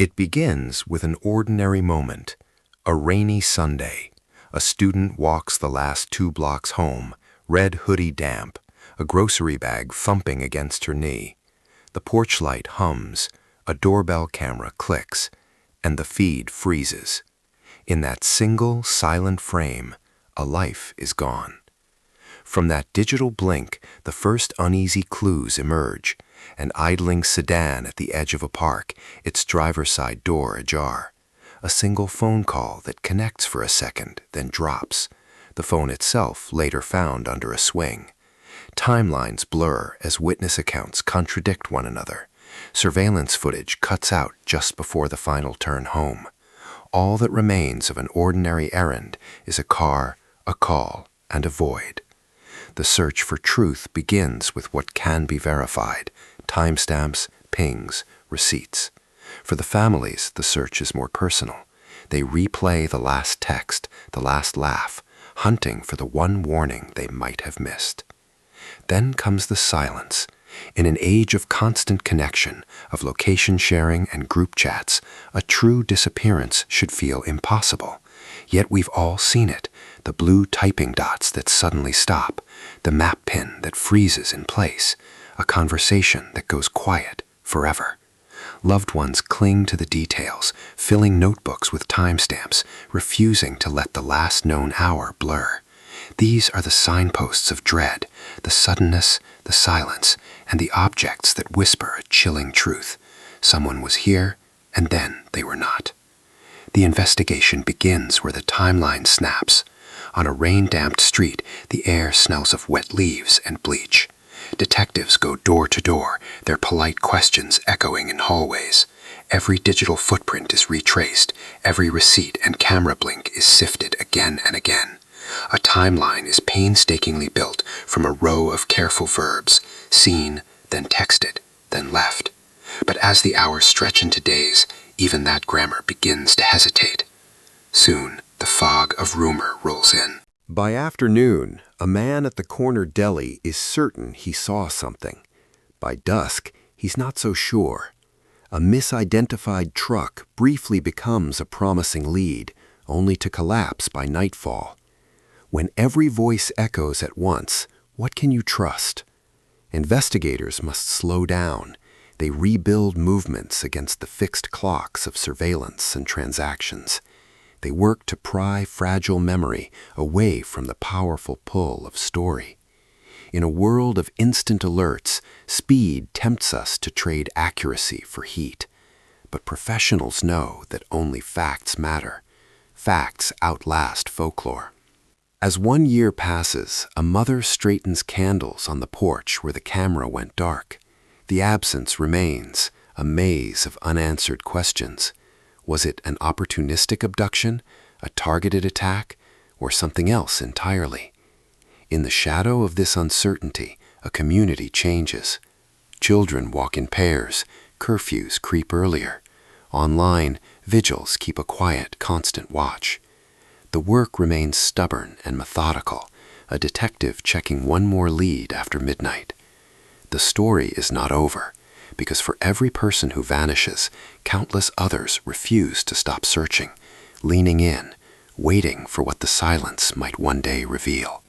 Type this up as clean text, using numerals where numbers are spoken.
It begins with an ordinary moment, a rainy Sunday. A student walks the last 2 blocks home, red hoodie damp, a grocery bag thumping against her knee. The porch light hums, a doorbell camera clicks, and the feed freezes. In that single, silent frame, a life is gone. From that digital blink, the first uneasy clues emerge. An idling sedan at the edge of a park, its driver's side door ajar. A single phone call that connects for a second, then drops. The phone itself later found under a swing. Timelines blur as witness accounts contradict one another. Surveillance footage cuts out just before the final turn home. All that remains of an ordinary errand is a car, a call, and a void. The search for truth begins with what can be verified: timestamps, pings, receipts. For the families, the search is more personal. They replay the last text, the last laugh, hunting for the one warning they might have missed. Then comes the silence. In an age of constant connection, of location sharing and group chats, a true disappearance should feel impossible. Yet we've all seen it: the blue typing dots that suddenly stop, the map pin that freezes in place, a conversation that goes quiet forever. Loved ones cling to the details, filling notebooks with timestamps, refusing to let the last known hour blur. These are the signposts of dread, the suddenness, the silence, and the objects that whisper a chilling truth. Someone was here, and then they were not. The investigation begins where the timeline snaps. On a rain-damped street, the air smells of wet leaves and bleach. Detectives go door to door, their polite questions echoing in hallways. Every digital footprint is retraced, every receipt and camera blink is sifted again and again. A timeline is painstakingly built from a row of careful verbs: seen, then texted, then left. But as the hours stretch into days, even that grammar begins to hesitate. Soon, the fog of rumor rolls in. By afternoon, a man at the corner deli is certain he saw something. By dusk, he's not so sure. A misidentified truck briefly becomes a promising lead, only to collapse by nightfall. When every voice echoes at once, what can you trust? Investigators must slow down. They rebuild movements against the fixed clocks of surveillance and transactions. They work to pry fragile memory away from the powerful pull of story. In a world of instant alerts, speed tempts us to trade accuracy for heat. But professionals know that only facts matter. Facts outlast folklore. As 1 year passes, a mother straightens candles on the porch where the camera went dark. The absence remains, a maze of unanswered questions. Was it an opportunistic abduction, a targeted attack, or something else entirely? In the shadow of this uncertainty, a community changes. Children walk in pairs, curfews creep earlier. Online, vigils keep a quiet, constant watch. The work remains stubborn and methodical, a detective checking one more lead after midnight. The story is not over, because for every person who vanishes, countless others refuse to stop searching, leaning in, waiting for what the silence might one day reveal.